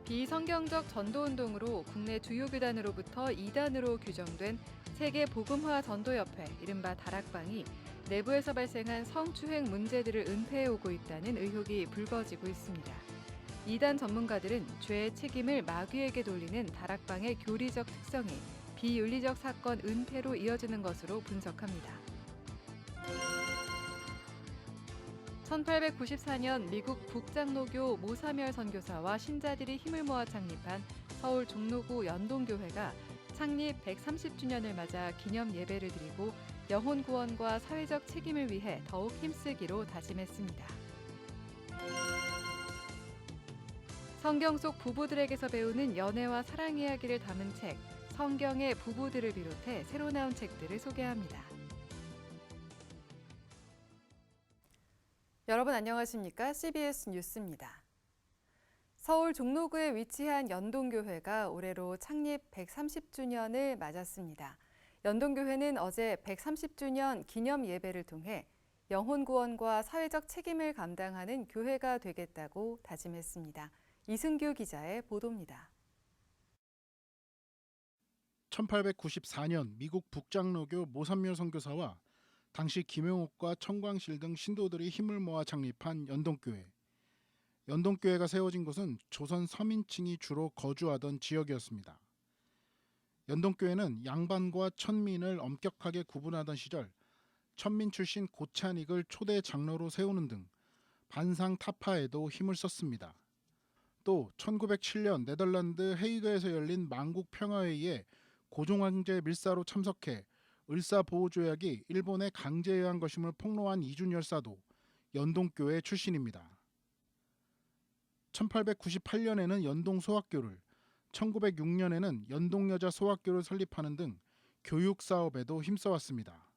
비성경적 전도운동으로 국내 주요 교단으로부터 이단으로 규정된 세계복음화 전도협회, 이른바 다락방이 내부에서 발생한 성추행 문제들을 은폐해오고 있다는 의혹이 불거지고 있습니다. 이단 전문가들은 죄의 책임을 마귀에게 돌리는 다락방의 교리적 특성이 비윤리적 사건 은폐로 이어지는 것으로 분석합니다. 1894년 미국 북장로교 모사멸 선교사와 신자들이 힘을 모아 창립한 서울 종로구 연동교회가 창립 130주년을 맞아 기념 예배를 드리고 영혼 구원과 사회적 책임을 위해 더욱 힘쓰기로 다짐했습니다. 성경 속 부부들에게서 배우는 연애와 사랑 이야기를 담은 책, 성경의 부부들을 비롯해 새로 나온 책들을 소개합니다. 여러분 안녕하십니까? CBS 뉴스입니다. 서울 종로구에 위치한 연동교회가 올해로 창립 130주년을 맞았습니다. 연동교회는 어제 130주년 기념 예배를 통해 영혼 구원과 사회적 책임을 감당하는 교회가 되겠다고 다짐했습니다. 이승규 기자의 보도입니다. 1894년 미국 북장로교 모산묘 선교사와 당시 김용옥과 청광실 등 신도들이 힘을 모아 창립한 연동교회. 연동교회가 세워진 곳은 조선 서민층이 주로 거주하던 지역이었습니다. 연동교회는 양반과 천민을 엄격하게 구분하던 시절 천민 출신 고찬익을 초대 장로로 세우는 등 반상 타파에도 힘을 썼습니다. 또 1907년 네덜란드 헤이그에서 열린 만국 평화회의에 고종황제 밀사로 참석해 을사보호조약이 일본에 강제의한 것임을 폭로한 이준 열사도 연동교회 출신입니다. 1898년에는 연동소학교를, 1906년에는 연동여자소학교를 설립하는 등 교육사업에도 힘써왔습니다.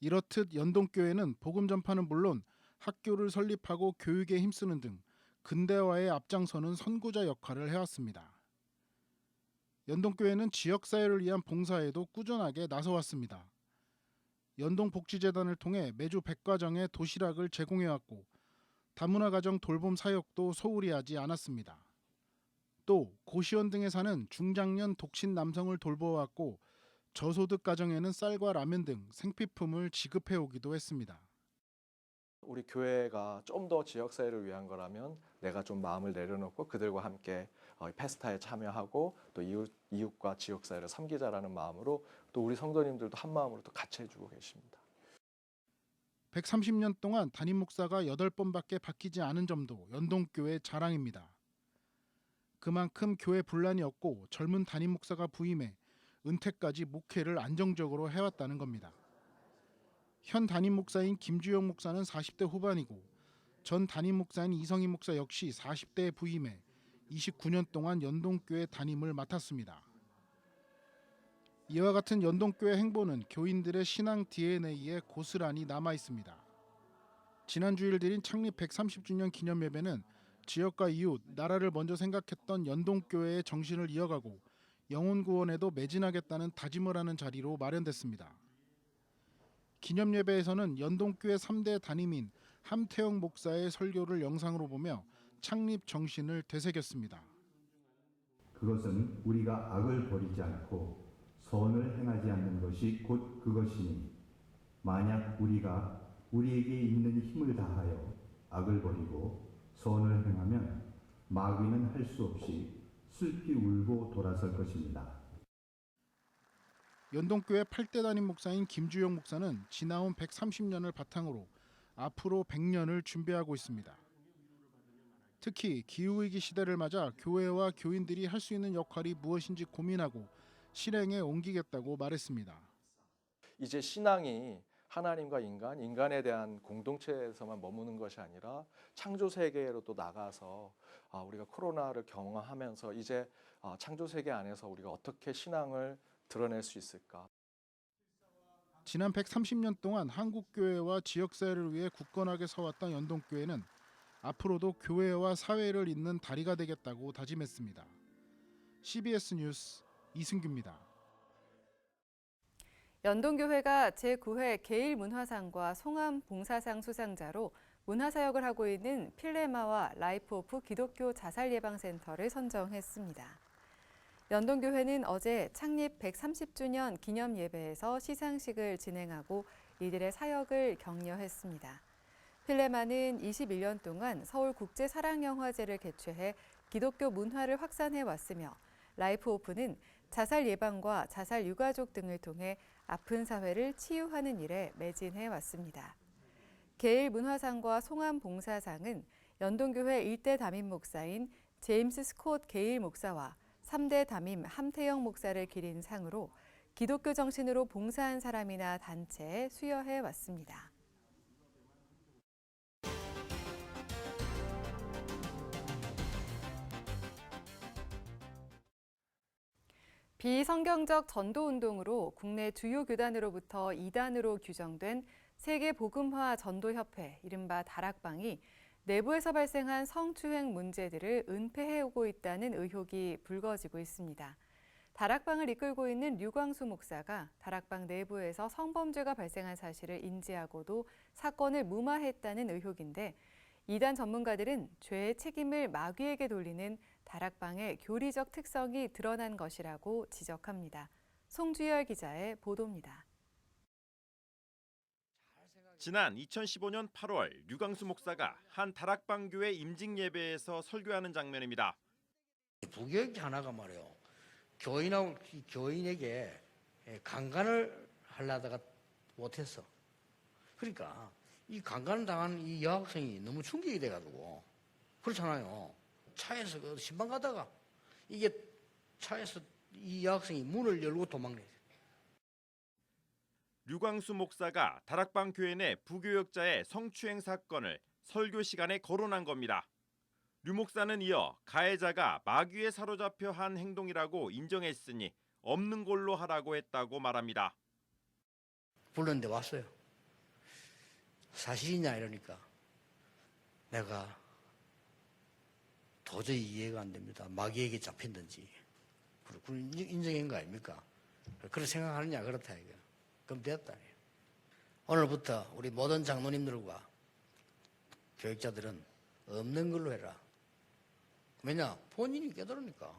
이렇듯 연동교회는 복음 전파는 물론 학교를 설립하고 교육에 힘쓰는 등 근대화에 앞장서는 선구자 역할을 해왔습니다. 연동교회는 지역사회를 위한 봉사에도 꾸준하게 나서왔습니다. 연동복지재단을 통해 매주 백과정에 도시락을 제공해왔고 다문화가정 돌봄 사역도 소홀히 하지 않았습니다. 또 고시원 등에 사는 중장년 독신 남성을 돌보아왔고 저소득 가정에는 쌀과 라면 등 생필품을 지급해오기도 했습니다. 우리 교회가 좀 더 지역사회를 위한 거라면 내가 좀 마음을 내려놓고 그들과 함께 페스타에 참여하고 또 이웃과 지역사회를 섬기자라는 마음으로 또 우리 성도님들도 한 마음으로 또 같이 해주고 계십니다. 130년 동안 담임 목사가 8번밖에 바뀌지 않은 점도 연동교회 자랑입니다. 그만큼 교회 분란이 없고 젊은 담임 목사가 부임해 은퇴까지 목회를 안정적으로 해왔다는 겁니다. 현 담임 목사인 김주영 목사는 40대 후반이고 전 담임 목사인 이성희 목사 역시 40대에 부임해 29년 동안 연동교회 담임을 맡았습니다. 이와 같은 연동교회 행보는 교인들의 신앙 DNA에 고스란히 남아 있습니다. 지난 주일 드린 창립 130주년 기념 예배는 지역과 이웃, 나라를 먼저 생각했던 연동교회의 정신을 이어가고 영혼 구원에도 매진하겠다는 다짐을 하는 자리로 마련됐습니다. 기념 예배에서는 연동교회 3대 담임인 함태영 목사의 설교를 영상으로 보며 창립 정신을 되새겼습니다. 그것은 우리가 악을 버리지 않고 선을 행하지 않는 것이 곧 그것이니 만약 우리가 우리에게 있는 힘을 다하여 악을 버리고 선을 행하면 마귀는 할 수 없이 슬피 울고 돌아설 것입니다. 연동교회 8대 담임 목사인 김주영 목사는 지나온 130년을 바탕으로 앞으로 100년을 준비하고 있습니다. 특히 기후위기 시대를 맞아 교회와 교인들이 할 수 있는 역할이 무엇인지 고민하고 실행에 옮기겠다고 말했습니다. 이제 신앙이 하나님과 인간에 대한 공동체에서만 머무는 것이 아니라 창조 세계로 또 나가서 우리가 코로나를 경험하면서 이제 창조 세계 안에서 우리가 어떻게 신앙을 드러낼 수 있을까? 지난 130년 동안 한국교회와 지역사회를 위해 굳건하게 서왔던 연동교회는 앞으로도 교회와 사회를 잇는 다리가 되겠다고 다짐했습니다. CBS 뉴스 이승규입니다. 연동교회가 제9회 계일문화상과 송암봉사상 수상자로 문화사역을 하고 있는 필레마와 라이프 오프 기독교 자살예방센터를 선정했습니다. 연동교회는 어제 창립 130주년 기념 예배에서 시상식을 진행하고 이들의 사역을 격려했습니다. 필레마는 21년 동안 서울국제사랑영화제를 개최해 기독교 문화를 확산해 왔으며 라이프 오프는 자살 예방과 자살 유가족 등을 통해 아픈 사회를 치유하는 일에 매진해 왔습니다. 게일 문화상과 송암 봉사상은 연동교회 1대 담임 목사인 제임스 스콧 게일 목사와 3대 담임 함태영 목사를 기린 상으로 기독교 정신으로 봉사한 사람이나 단체에 수여해 왔습니다. 비성경적 전도운동으로 국내 주요 교단으로부터 이단으로 규정된 세계복음화 전도협회, 이른바 다락방이 내부에서 발생한 성추행 문제들을 은폐해오고 있다는 의혹이 불거지고 있습니다. 다락방을 이끌고 있는 류광수 목사가 다락방 내부에서 성범죄가 발생한 사실을 인지하고도 사건을 무마했다는 의혹인데 이단 전문가들은 죄의 책임을 마귀에게 돌리는 다락방의 교리적 특성이 드러난 것이라고 지적합니다. 송주열 기자의 보도입니다. 지난 2015년 8월 류광수 목사가 한 다락방 교회 임직 예배에서 설교하는 장면입니다. 부교육 하나가 말이에요. 교인에게 강간을 하려다가 못했어. 그러니까 이 강간을 당한 이 여학생이 너무 충격이 돼가지고 그렇잖아요. 차에서 신방 가다가 이게 차에서 이 여학생이 문을 열고 도망갔어요. 류광수 목사가 다락방 교회 내 부교역자의 성추행 사건을 설교 시간에 거론한 겁니다. 류 목사는 이어 가해자가 마귀에 사로잡혀 한 행동이라고 인정했으니 없는 걸로 하라고 했다고 말합니다. 불렀는데 왔어요. 사실이냐 이러니까 내가 도저히 이해가 안 됩니다. 마귀에게 잡힌든지. 그리고 인정한 거 아닙니까? 그렇게 생각하느냐 그렇다 이거. 그럼 됐다. 오늘부터 우리 모든 장로님들과 교육자들은 없는 걸로 해라. 왜냐? 본인이 깨달으니까.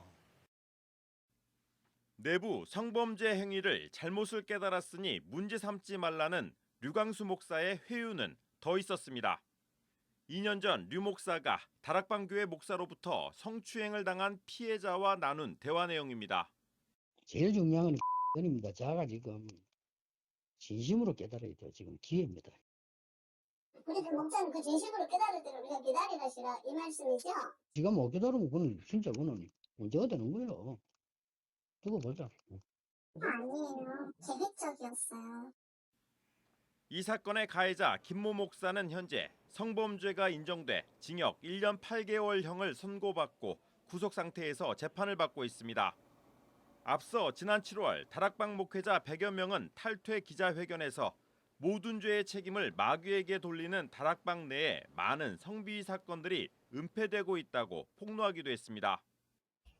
내부 성범죄 행위를 잘못을 깨달았으니 문제 삼지 말라는 류광수 목사의 회유는 더 있었습니다. 2년 전 류 목사가 다락방 교회 목사로부터 성추행을 당한 피해자와 나눈 대화 내용입니다. 제일 중요한 건 입니다. 자가 지금 진심으로 깨달아야 돼요. 지금 기회입니다. 우리들 목사님 그 진심으로 깨달을 때를 우리가 기다리라시라 이 말씀이죠? 지가 못 깨달으면 그건 진짜 그는 문제가 되는 거예요. 두고 보자. 아니에요. 계획적이었어요. 이 사건의 가해자 김모 목사는 현재 성범죄가 인정돼 징역 1년 8개월형을 선고받고 구속 상태에서 재판을 받고 있습니다. 앞서 지난 7월 다락방 목회자 100여 명은 탈퇴 기자회견에서 모든 죄의 책임을 마귀에게 돌리는 다락방 내에 많은 성비위 사건들이 은폐되고 있다고 폭로하기도 했습니다.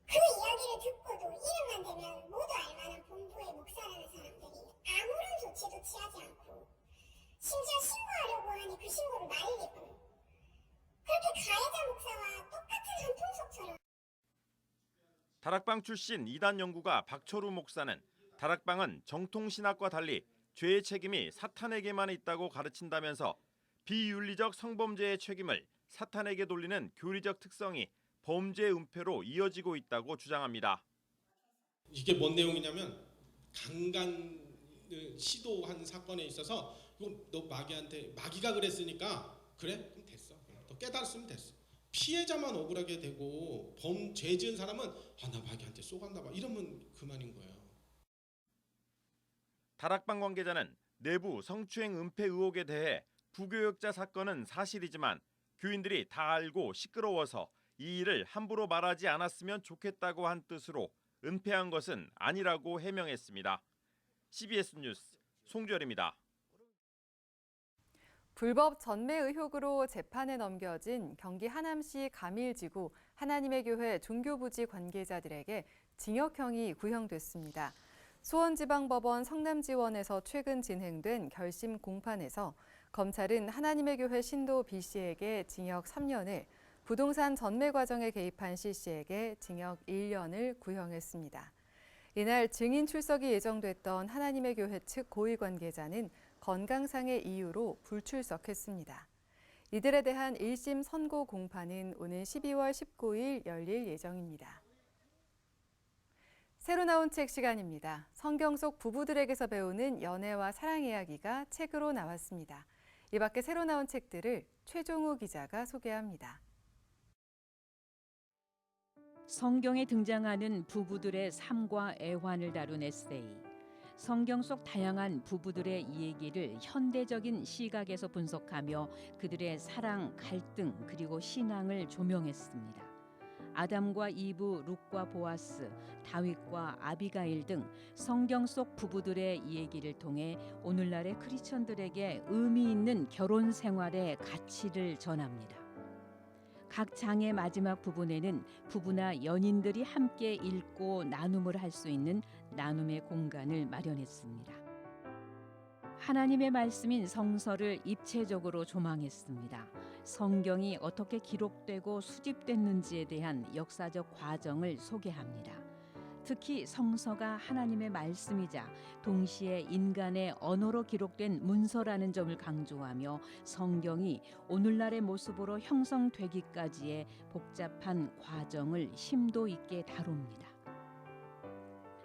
그 이야기를 듣고도 이름만 대면 모두 알만한 본부의 목사라는 사람들이 아무런 조치도 취하지 않고 심지어 신고하려고 하니 그 신고를 말리고 그렇게 가해자 목사와 똑같은 한통속처럼. 다락방 출신 이단 연구가 박철우 목사는 다락방은 정통신학과 달리 죄의 책임이 사탄에게만 있다고 가르친다면서 비윤리적 성범죄의 책임을 사탄에게 돌리는 교리적 특성이 범죄 은폐로 이어지고 있다고 주장합니다. 이게 뭔 내용이냐면 강간을 시도한 사건에 있어서 너 마귀가 그랬으니까 그래? 그럼 됐어. 너 깨달았으면 됐어. 피해자만 억울하게 되고 죄 지은 사람은 나 마귀한테 쏘간다 봐 이러면 그만인 거예요. 다락방 관계자는 내부 성추행 은폐 의혹에 대해 부교역자 사건은 사실이지만 교인들이 다 알고 시끄러워서 이 일을 함부로 말하지 않았으면 좋겠다고 한 뜻으로 은폐한 것은 아니라고 해명했습니다. CBS 뉴스 송주열입니다. 불법 전매 의혹으로 재판에 넘겨진 경기 하남시 가밀지구 하나님의 교회 종교부지 관계자들에게 징역형이 구형됐습니다. 수원지방법원 성남지원에서 최근 진행된 결심 공판에서 검찰은 하나님의 교회 신도 B씨에게 징역 3년을, 부동산 전매 과정에 개입한 C씨에게 징역 1년을 구형했습니다. 이날 증인 출석이 예정됐던 하나님의 교회 측 고위 관계자는 건강상의 이유로 불출석했습니다. 이들에 대한 1심 선고 공판은 오는 12월 19일 열릴 예정입니다. 새로 나온 책 시간입니다. 성경 속 부부들에게서 배우는 연애와 사랑 이야기가 책으로 나왔습니다. 이 밖에 새로 나온 책들을 최종우 기자가 소개합니다. 성경에 등장하는 부부들의 삶과 애환을 다룬 에세이. 성경 속 다양한 부부들의 이야기를 현대적인 시각에서 분석하며 그들의 사랑, 갈등, 그리고 신앙을 조명했습니다. 아담과 이브, 룻과 보아스, 다윗과 아비가일 등 성경 속 부부들의 이야기를 통해 오늘날의 크리스천들에게 의미 있는 결혼 생활의 가치를 전합니다. 각 장의 마지막 부분에는 부부나 연인들이 함께 읽고 나눔을 할 수 있는 나눔의 공간을 마련했습니다. 하나님의 말씀인 성서를 입체적으로 조망했습니다. 성경이 어떻게 기록되고 수집됐는지에 대한 역사적 과정을 소개합니다. 특히 성서가 하나님의 말씀이자 동시에 인간의 언어로 기록된 문서라는 점을 강조하며 성경이 오늘날의 모습으로 형성되기까지의 복잡한 과정을 심도 있게 다룹니다.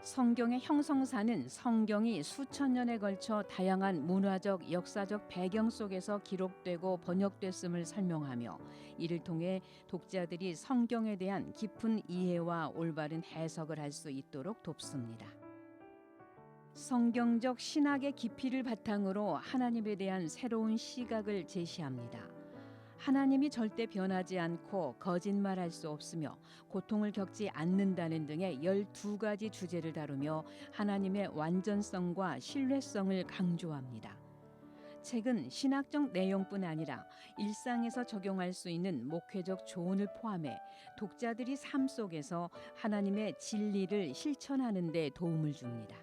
성경의 형성사는 성경이 수천 년에 걸쳐 다양한 문화적, 역사적 배경 속에서 기록되고 번역됐음을 설명하며 이를 통해 독자들이 성경에 대한 깊은 이해와 올바른 해석을 할 수 있도록 돕습니다. 성경적 신학의 깊이를 바탕으로 하나님에 대한 새로운 시각을 제시합니다. 하나님이 절대 변하지 않고 거짓말할 수 없으며 고통을 겪지 않는다는 등의 12가지 주제를 다루며 하나님의 완전성과 신뢰성을 강조합니다. 책은 신학적 내용뿐 아니라 일상에서 적용할 수 있는 목회적 조언을 포함해 독자들이 삶 속에서 하나님의 진리를 실천하는 데 도움을 줍니다.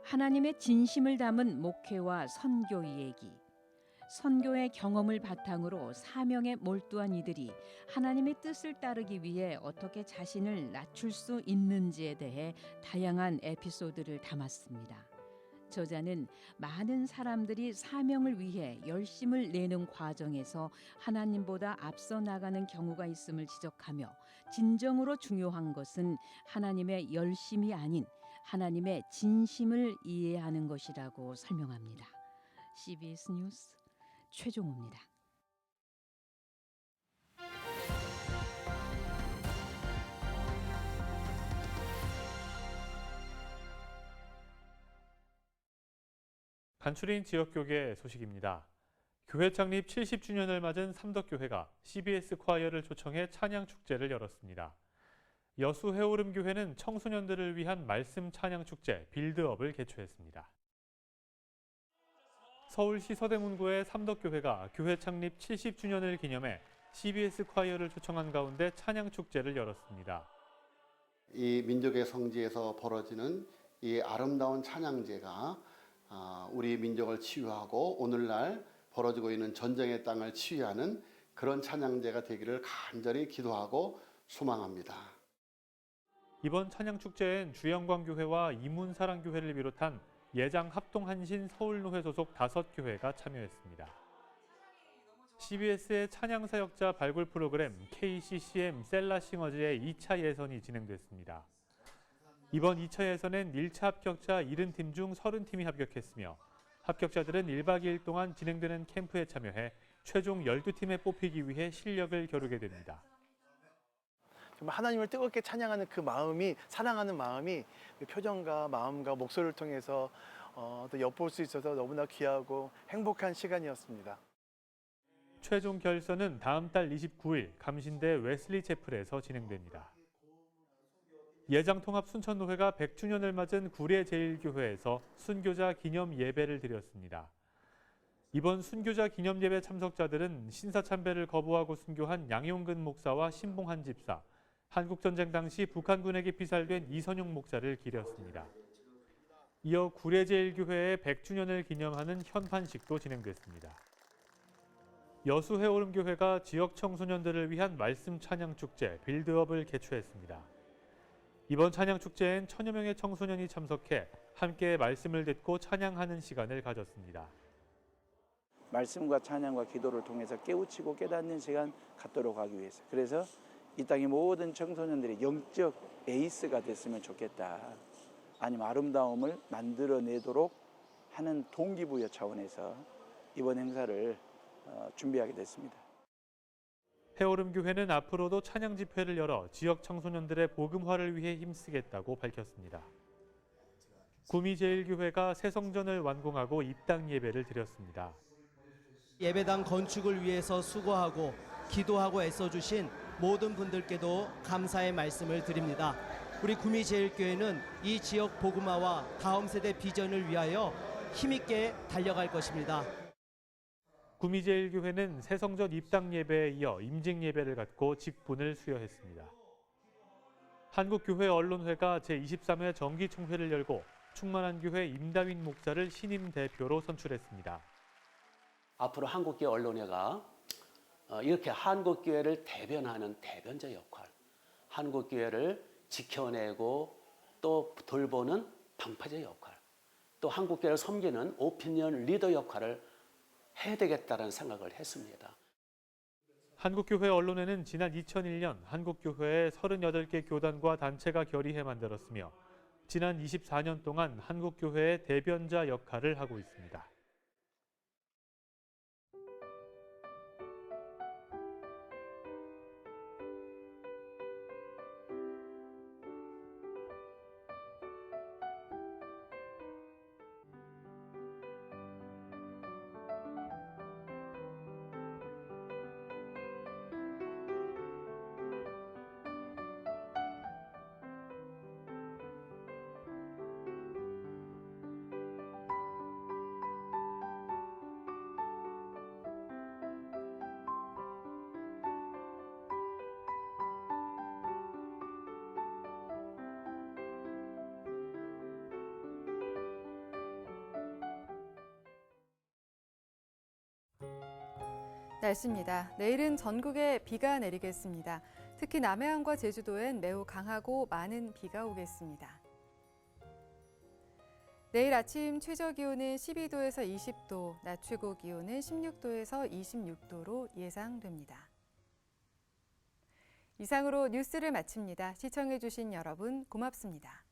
하나님의 진심을 담은 목회와 선교 이야기. 선교의 경험을 바탕으로 사명에 몰두한 이들이 하나님의 뜻을 따르기 위해 어떻게 자신을 낮출 수 있는지에 대해 다양한 에피소드를 담았습니다. 저자는 많은 사람들이 사명을 위해 열심을 내는 과정에서 하나님보다 앞서 나가는 경우가 있음을 지적하며 진정으로 중요한 것은 하나님의 열심이 아닌 하나님의 진심을 이해하는 것이라고 설명합니다. CBS 뉴스 최종우입니다. 간추린 지역교계 소식입니다. 교회 창립 70주년을 맞은 삼덕교회가 CBS 콰이어를 초청해 찬양축제를 열었습니다. 여수 해오름교회는 청소년들을 위한 말씀 찬양축제 빌드업을 개최했습니다. 서울시 서대문구의 삼덕교회가 교회 창립 70주년을 기념해 CBS 콰이어를 초청한 가운데 찬양축제를 열었습니다. 이 민족의 성지에서 벌어지는 이 아름다운 찬양제가 우리 민족을 치유하고 오늘날 벌어지고 있는 전쟁의 땅을 치유하는 그런 찬양제가 되기를 간절히 기도하고 소망합니다. 이번 찬양축제엔 주영광교회와 이문사랑교회를 비롯한 예장 합동한신 서울노회 소속 5교회가 참여했습니다. CBS의 찬양사역자 발굴 프로그램 KCCM 셀라싱어즈의 2차 예선이 진행됐습니다. 이번 2차 예선엔 1차 합격자 70팀 중 30팀이 합격했으며 합격자들은 1박 2일 동안 진행되는 캠프에 참여해 최종 12팀에 뽑히기 위해 실력을 겨루게 됩니다. 정말 하나님을 뜨겁게 찬양하는 그 마음이, 사랑하는 마음이 표정과 마음과 목소리를 통해서 또 엿볼 수 있어서 너무나 귀하고 행복한 시간이었습니다. 최종 결선은 다음 달 29일 감신대 웨슬리 채플에서 진행됩니다. 예장통합 순천노회가 100주년을 맞은 구례제일교회에서 순교자 기념 예배를 드렸습니다. 이번 순교자 기념 예배 참석자들은 신사참배를 거부하고 순교한 양용근 목사와 신봉한 집사, 한국전쟁 당시 북한군에게 피살된 이선용 목사를 기렸습니다. 이어 구례제일교회의 100주년을 기념하는 현판식도 진행됐습니다. 여수해오름교회가 지역 청소년들을 위한 말씀 찬양축제 빌드업을 개최했습니다. 이번 찬양축제엔 1000여 명의 청소년이 참석해 함께 말씀을 듣고 찬양하는 시간을 가졌습니다. 말씀과 찬양과 기도를 통해서 깨우치고 깨닫는 시간 갖도록 하기 위해서, 그래서 이 땅의 모든 청소년들이 영적 에이스가 됐으면 좋겠다, 아니면 아름다움을 만들어내도록 하는 동기부여 차원에서 이번 행사를 준비하게 됐습니다. 해오름교회는 앞으로도 찬양 집회를 열어 지역 청소년들의 복음화를 위해 힘쓰겠다고 밝혔습니다. 구미제일교회가 새 성전을 완공하고 입당 예배를 드렸습니다. 예배당 건축을 위해서 수고하고 기도하고 애써주신 모든 분들께도 감사의 말씀을 드립니다. 우리 구미제일교회는 이 지역 복음화와 다음 세대 비전을 위하여 힘있게 달려갈 것입니다. 구미제일교회는 새 성전 입당 예배에 이어 임직 예배를 갖고 직분을 수여했습니다. 한국교회 언론회가 제23회 정기총회를 열고 충만한 교회 임다윈 목사를 신임 대표로 선출했습니다. 앞으로 한국교회 언론회가 이렇게 한국교회를 대변하는 대변자 역할, 한국교회를 지켜내고 또 돌보는 방파제 역할, 또 한국교회를 섬기는 오피니언 리더 역할을 해야 되겠다는 생각을 했습니다. 한국교회 언론회는 지난 2001년 한국교회의 38개 교단과 단체가 결의해 만들었으며 지난 24년 동안 한국교회의 대변자 역할을 하고 있습니다. 날씨입니다. 내일은 전국에 비가 내리겠습니다. 특히 남해안과 제주도엔 매우 강하고 많은 비가 오겠습니다. 내일 아침 최저 기온은 12도에서 20도, 낮 최고 기온은 16도에서 26도로 예상됩니다. 이상으로 뉴스를 마칩니다. 시청해주신 여러분 고맙습니다.